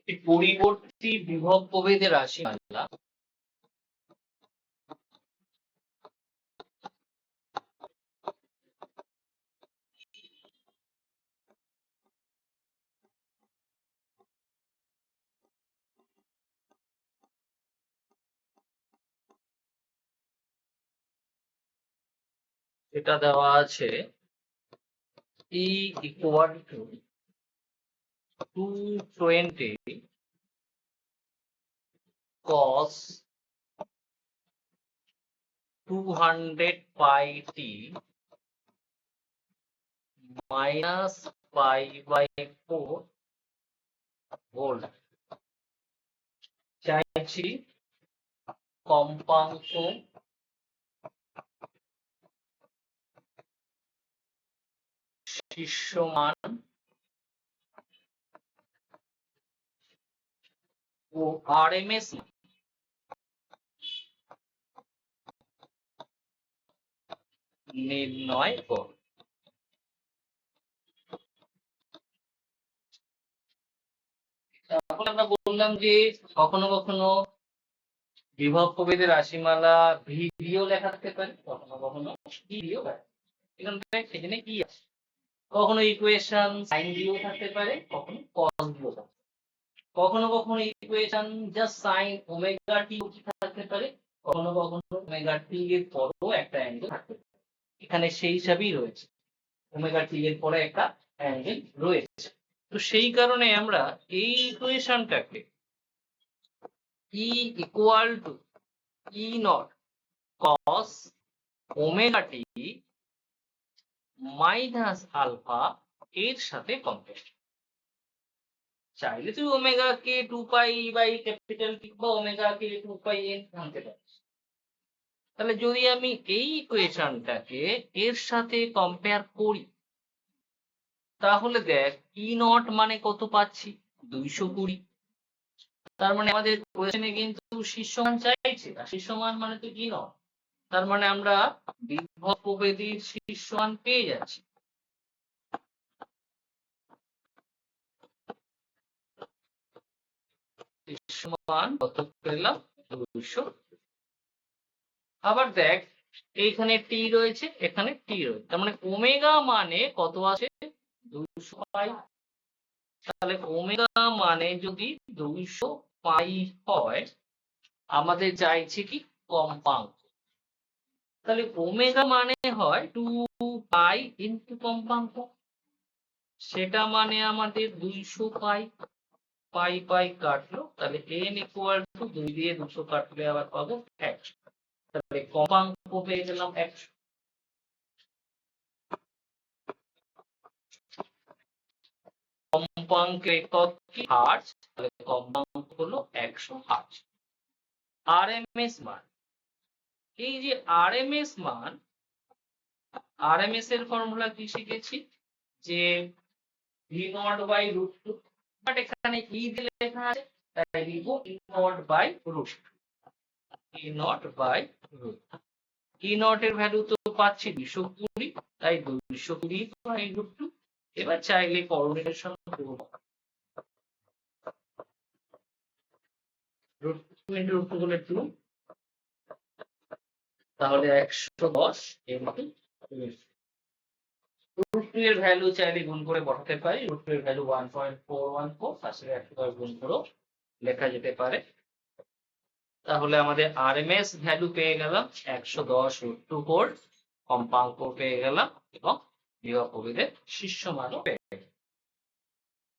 একটি পরিবর্তী বিভব প্রভেদের রাশিমালা এটা দেওয়া আছে E equal to 220 cos 200 pi t minus pi by 4 volt. চাইছি কম্পাঙ্ক শীর্ষমান ও আরএমএস নির্ণয় কর। এখন আমরা বললাম যে কখনো কখনো বিভব প্রভেদের রাশিমালা ভিডিও লেখা থাকতে পারে, কখনো কখনো ভিডিও এখানে কি আছে, কখনো ইকুয়েশন সাইন দিয়েও থাকতে পারে, কখনো কস দিয়েও থাকতে পারে, কখনো কখনো equation just sine omega t থাকতে পারে, কখনো কখনো ওমেগা টি এর পরেও একটা অ্যাঙ্গেল থাকতে পারে। এখানে সেই হিসাবেই রয়েছে, ওমেগা টি এর পরে একটা অ্যাঙ্গেল রয়েছে। তো সেই কারণে আমরা এই ইকুয়েশনটাকে E equal to E naught cos omega t minus alpha এর সাথে কম্পেয়ার। চাইলে তুই ওমেগা কে 2 পাই বাই ক্যাপিটাল টি বা ওমেগা কে 2 পাই এন আনতে পারিস। তাহলে যদি আমি এই ইকুয়েশনটাকে এর সাথে কম্পেয়ার করি, তাহলে দেখ ই নট মানে কত পাচ্ছি, 220। তার মানে আমাদের কোয়েশ্চেনে কিন্তু শীর্ষমান চাইছে, আর শীর্ষমান মানে তো ই নট, তার মানে আমরা বিভব প্রভেদের শীর্ষমান পেয়ে যাচ্ছি। শীর্ষমান কত পেলাম, 200। আবার দেখ এইখানে টি রয়েছে, এখানে টি রয়েছে, তার মানে ওমেগা মানে কত আছে, 200 পাই। তাহলে ওমেগা মানে যদি 200 পাই হয়, আমাদের চাইছে কি কম্পাঙ্ক। তাহলে ওমেগা মানে হয় 2 পাই ইনটু কম্পাঙ্ক, সেটা মানে আমাদের 200 পাই। পাই পাই কাটলো, তাহলে n ইকুয়াল টু 2 দিয়ে 200 কাটলে আবার পাবো 100। তাহলে কম্পাঙ্ক পেয়ে গেলাম 100। কম্পাঙ্কের একক কি, হার্জ, তাহলে কম্পাঙ্ক হলো 100 হার্জ। আরএমএস মান, এই যে আরএমএস মান, আরএমএস এর ফর্মুলা কি শিখেছি, যে V naught by root two, but এখানে ই দিয়ে লেখা আছে তাই লিখব E naught by root, E naught by root. E naught এর ভ্যালু তো পাচ্ছি 220, তাই 220 বাই রুট টু। এবার চাইলে কোঅর্ডিনেশন করব, root two into root two হলে 2, তাহলে 110 ইনটু রুট টু এর ভ্যালু চাইলে গুণ করে বসাতে পারি, রুট টু এর ভ্যালু 1.414, তার 110 গুণ করে লেখা যেতে পারে। তাহলে আমাদের আরএমএস ভ্যালু পেয়ে গেলাম 110 রুট টু ভোল্ট, কম্পাঙ্ক পেয়ে গেলাম এবং বিভব প্রভেদের শীর্ষমানও পেয়ে গেলাম।